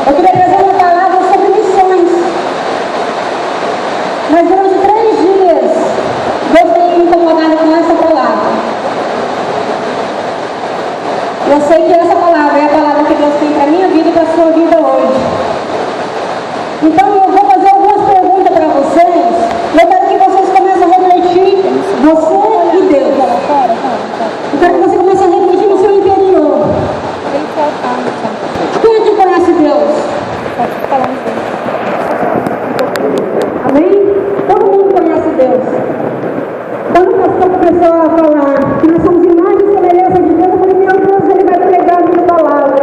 Eu queria trazer uma palavra sobre missões. Mas durante 3 dias, Deus tem me incomodado com essa palavra. Eu sei que essa palavra é a palavra que Deus tem para a minha vida e para a sua vida hoje. Então eu vou fazer algumas perguntas para vocês. Eu quero que vocês comecem a refletir, você e Deus. Eu quero que você comece a refletir no seu interior. Quem aqui conhece Deus? Amém? Todo mundo conhece Deus. Quando o pastor começou a falar que nós somos imagem e semelhança de Deus, eu falei, meu Deus, ele vai pregar a minha palavra.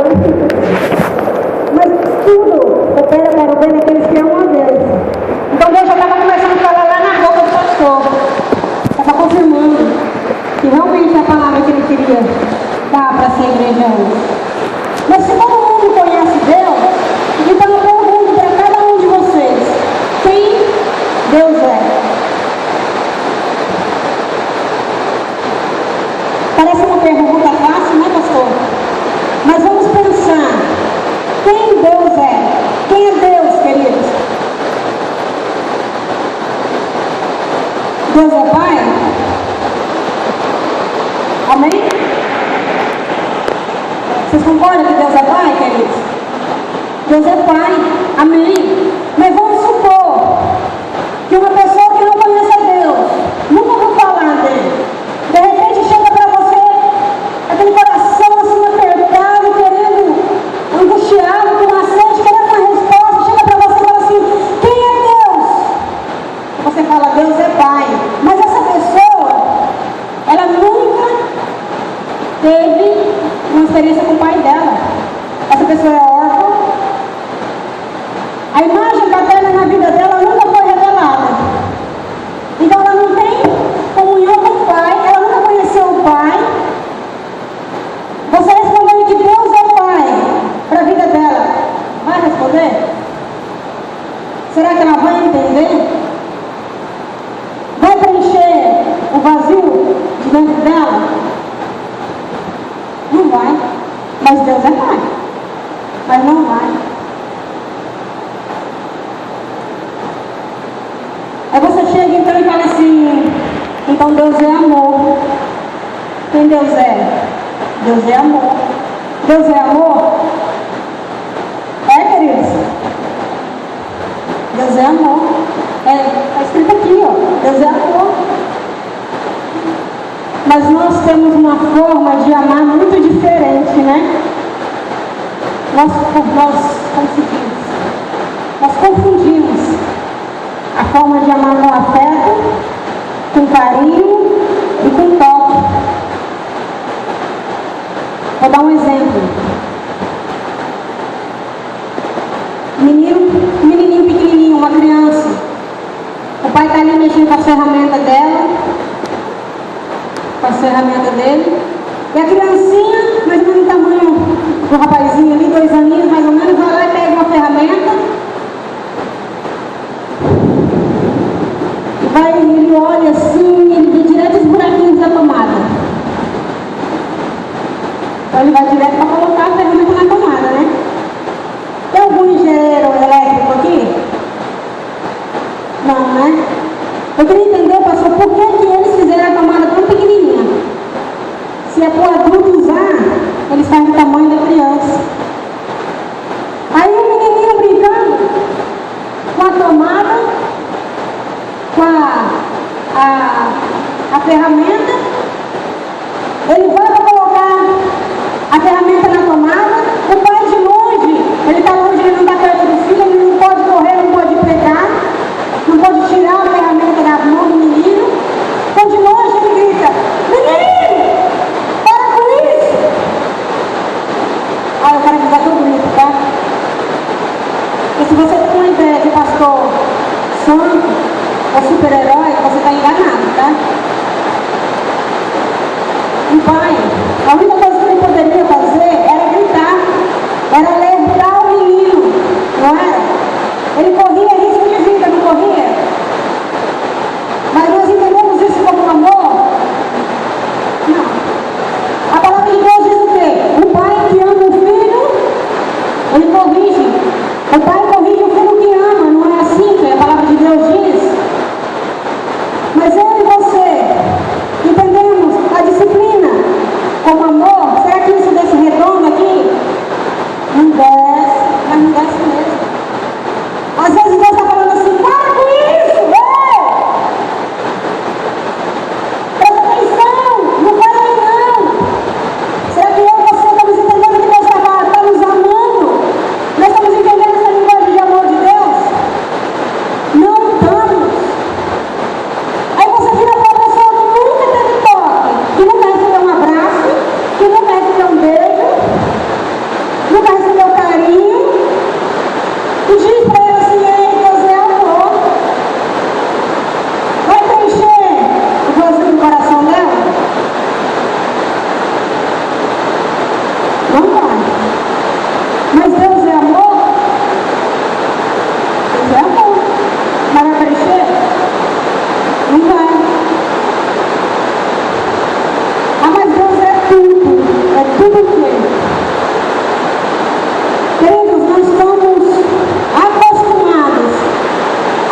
Mas tudo opera para o bem daqueles que amam a Deus. Então Deus já estava começando a falar lá na boca do pastor. Estava confirmando que realmente é a palavra que ele queria dar para essa igreja hoje. Mas se todo mundo conhece Deus, então eu pergunto para cada um de vocês, quem Deus é? Parece uma pergunta fácil, né, pastor? Mas vamos pensar, quem Deus é? Quem é Deus, queridos? Deus é Pai? Amém? Vocês concordam que Deus é Pai, queridos? Deus é Pai, amém? Mas vamos supor que uma pessoa que não conhece a Deus, nunca ouviu falar dele, de repente chega para você, aquele coração assim apertado, querendo, angustiado, com uma sede, querendo uma resposta, chega para você e fala assim, quem é Deus? Você fala, Deus é Pai. Mas essa pessoa, ela nunca teve uma experiência com o pai dela. Essa pessoa é órfã. A imagem paterna na vida dela nunca foi revelada. Então ela não tem comunhão com o pai, ela nunca conheceu o pai. Você respondendo que Deus é Pai para a vida dela, vai responder? Será que ela vai entender? Vai preencher o vazio de dentro dela? Não vai. Mas Deus é Pai. Mas não vai. Aí você chega então e fala assim, então Deus é amor. Quem Deus é? Deus é amor. Deus é amor? É, queridos? Deus é amor. Está escrito aqui, ó. Deus é amor. Mas nós temos uma forma de amar muito diferente, né? Nós confundimos a forma de amar com afeto, com carinho e com toque. Vou dar um exemplo. Menininho pequenininho, uma criança. O pai está ali mexendo com a ferramenta dela, com a ferramenta dele. E a criancinha, mais ou menos o tamanho do rapazinho ali, 2 aninhos mais ou menos, vai lá e pega uma ferramenta. E ele olha assim, ele vê direto os buraquinhos da tomada. Então ele vai direto para colocar a ferramenta na tomada, né? Tem algum engenheiro elétrico aqui? Não, né? Eu queria entender, pastor, por que eles fizeram a tomada tão pequenininha? Se é para o adulto usar, eles fazem o tamanho da criança. Aí o menininho brincando com a tomada, com a ferramenta, ele vai para colocar a ferramenta na tomada, o pai de longe, ele está longe, ele não está perto do filho, ele não pode correr, não pode pegar, não pode tirar a ferramenta da mão do menino. Então de longe ele grita, menino, para com isso! Eu quero que tudo bonito, tá? Porque se você tem uma ideia de pastor santo ou super-herói, você está enganado, tá? O pai, a única coisa que ele poderia fazer era gritar, era alertar o menino, não era? Ele corria risco de vida, não corria? Mas nós entendemos isso como amor? Não. A palavra de Deus diz o quê? O pai que ama o filho Ele corrige. O pai corrige o filho que ama, não é assim que a palavra de Deus diz? Mas eu e você entendemos a disciplina como amor? Será que isso desse redondo aqui? Não desce, mas não desce mesmo. Às vezes Deus está falando assim, para com isso, presta atenção, não para aí não. Será que eu e você estamos entendendo que Deus está nos amando? Nós estamos entendendo essa linguagem de amor de Deus? Não estamos. Aí você vira para uma pessoa que nunca teve toque, que nunca recebeu um abraço, que nunca recebeu um beijo, nunca recebeu carinho, e diz para ele assim, ei, Deus é amor. Vai preencher o vazio do coração dela? Não vai. Mas Deus é amor? Deus é amor. Mas vai preencher? Não vai. Ah, mas Deus é tudo o quê? Queridos, nós estamos acostumados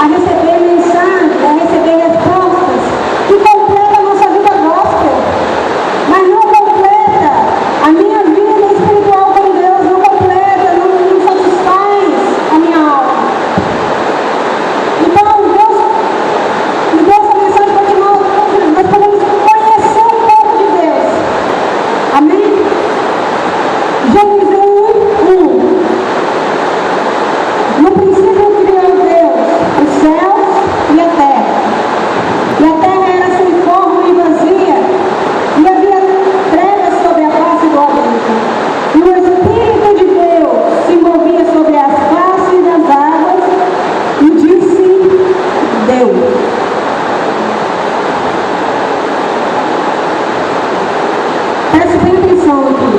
a receber mensagens, a receber respostas que completam a nossa vida gospel, mas não completa a minha vida espiritual com Deus, não completa, não satisfaz a minha alma. Então, Deus me deu essa mensagem para que nós podemos conhecer um pouco de Deus. Amém? Gênesis 1:1. No princípio criou Deus os céus e a terra. E a terra era sem forma e vazia, e havia trevas sobre a face do abismo. E o Espírito de Deus se movia sobre as faces das águas, e disse Deus. Preste bem atenção aqui.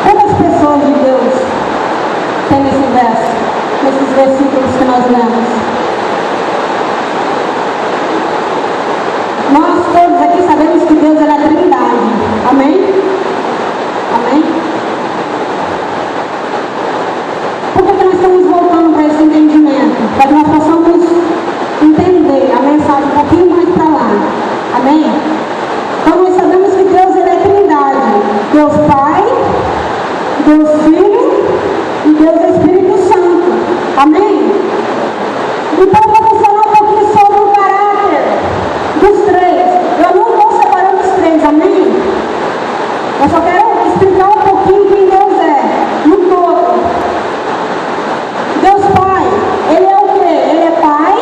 Quantas pessoas de Deus tem nesse verso, nesses versículos que nós lemos? Nós todos aqui sabemos que Deus é a Trindade. Amém? Amém? Por que nós estamos voltando para esse entendimento? Para que nós possamos entender a mensagem um pouquinho mais para lá. Amém? Então nós sabemos que Deus é a Trindade. Deus Pai, Deus Filho e Deus Espírito Santo. Amém? Então eu vou falar um pouquinho sobre o caráter dos três. Eu não estou separando os três, amém? Eu só quero explicar um pouquinho quem Deus é, no todo. Deus Pai, Ele é o quê? Ele é Pai,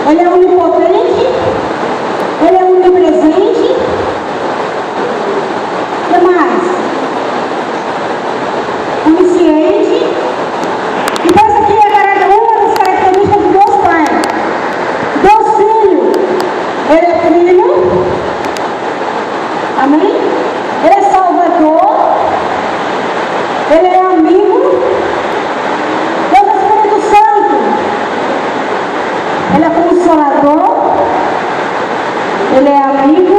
Ele é onipotente, Ele é onipresente. O que mais? Onisciente. Então essa aqui é uma das características de Deus Pai. Deus Filho, Ele é Filho. Amém? Ele é Salvador. Ele é amigo. Deus Espírito Santo, Ele é Consolador. Ele é amigo.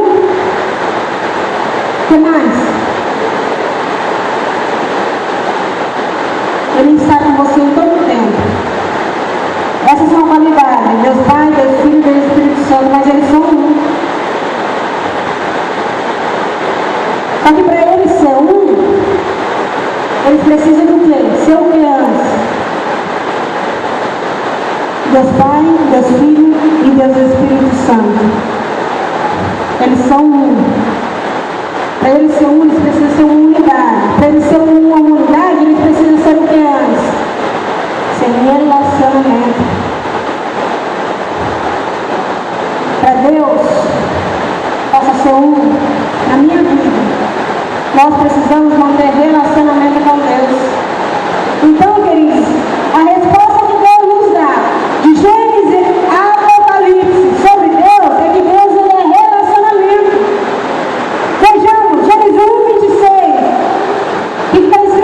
O que mais? Ele está com você em todo o tempo. Essas são qualidades. Deus Pai, Deus Filho, Deus Espírito Santo, mas eles são um. Só que para eles ser um, eles precisam do quê? Ser o que antes? Deus Pai, Deus Filho e Deus Espírito Santo. Eles são um. Para eles ser um, eles precisam ser uma unidade. Para eles ser uma unidade, eles precisam ser o que antes? Ser relacionamento. Para Deus possa ser um na minha vida, nós precisamos manter relacionamento com Deus. Então, queridos, a resposta que Deus nos dá de Gênesis a Apocalipse sobre Deus é que Deus ele é relacionamento. Vejamos, Gênesis 1:26, que está escrito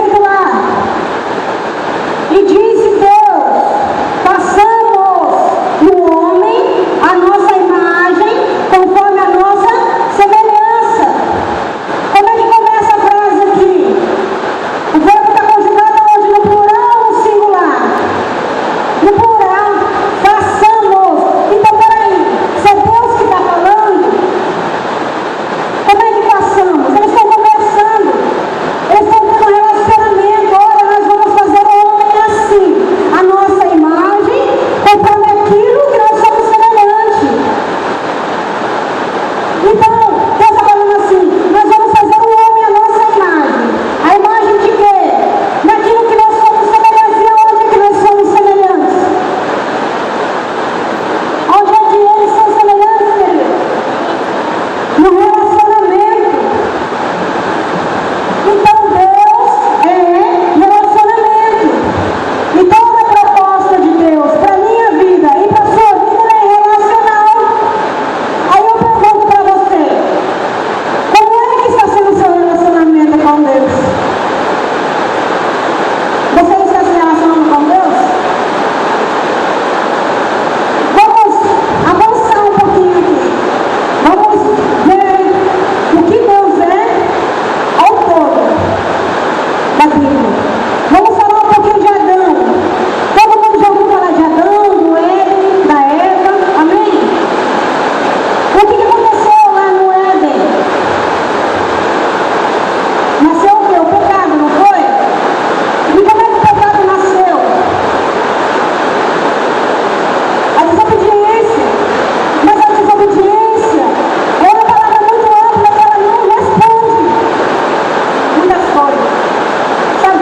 Bíblia. Vamos falar um pouquinho de Adão. Todo mundo já ouviu falar de Adão, do Éden, da Eva, amém? O que aconteceu lá no Éden? Nasceu o quê? O pecado, não foi? E como é que o pecado nasceu? A desobediência. Mas a desobediência é uma palavra muito ampla que ela não responde muitas coisas. Sabe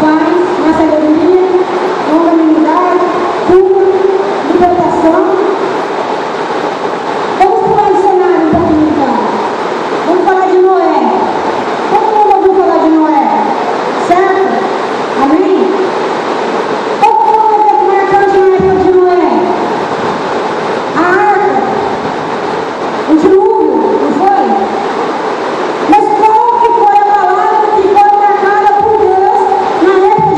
paz, na sabedoria, na humanidade, cura, libertação. Vamos pular o cenário um pouquinho então. Vamos falar de Noé. Todo mundo ouviu falar de Noé? Certo? Amém? Qual foi o evento marcante na época de Noé? A arca, o dilúvio, não foi? Mas qual que foi a palavra que foi marcada por Deus na época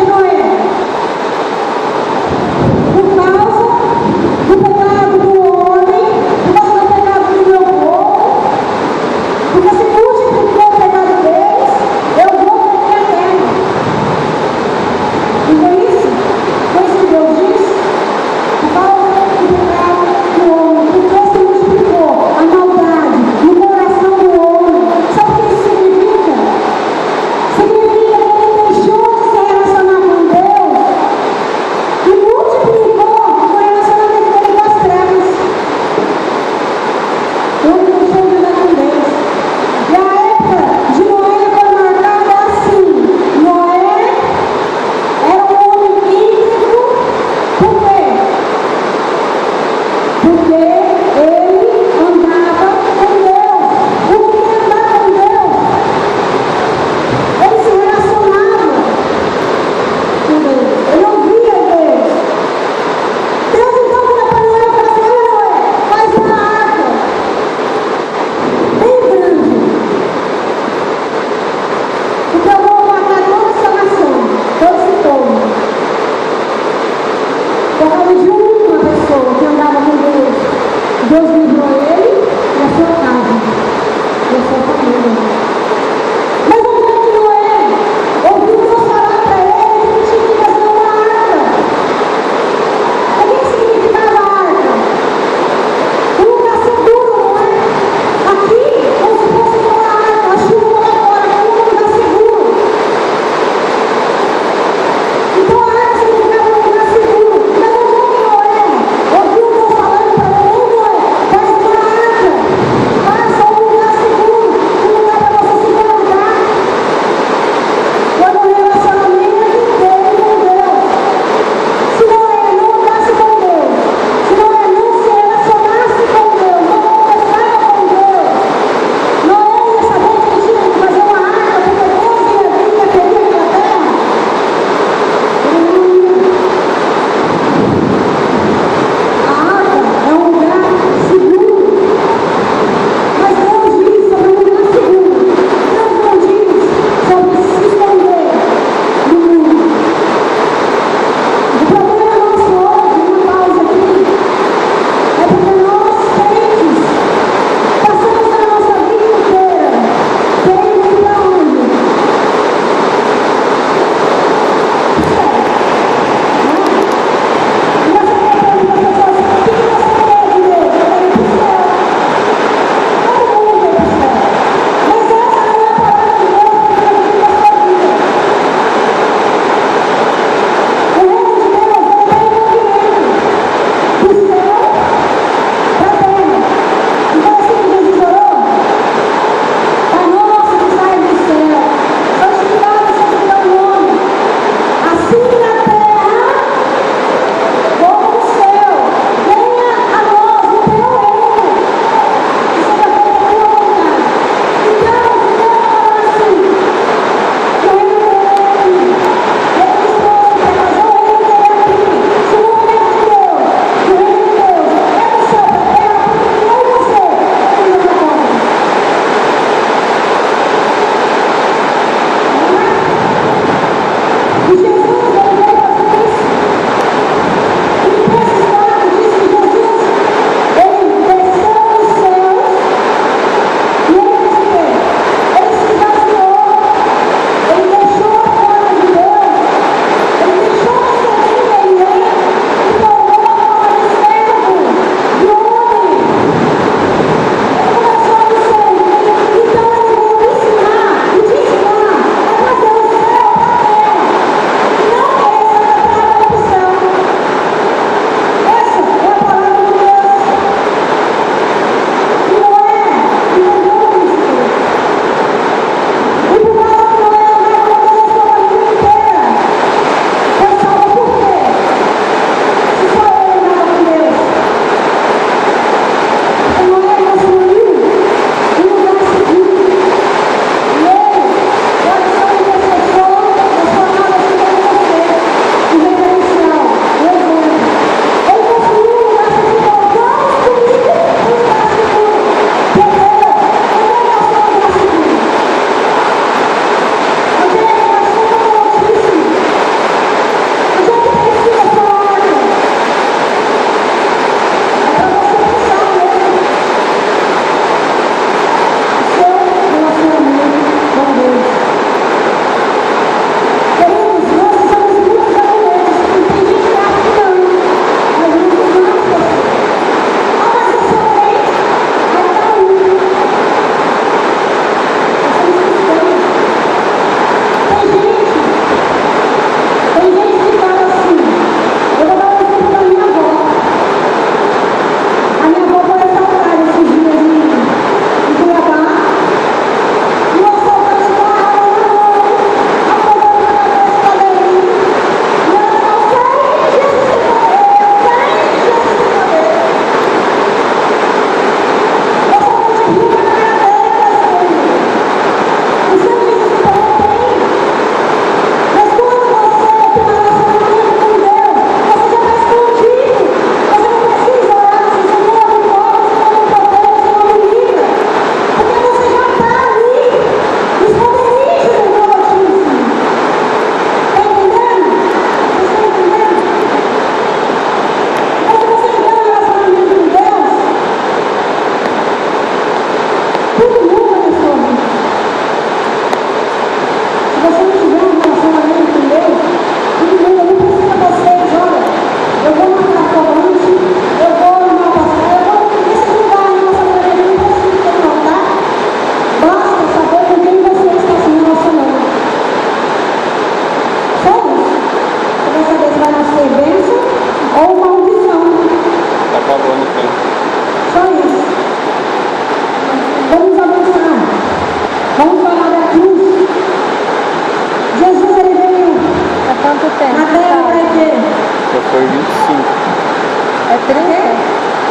30? Quê?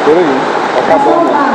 Por aí. Tá acabando.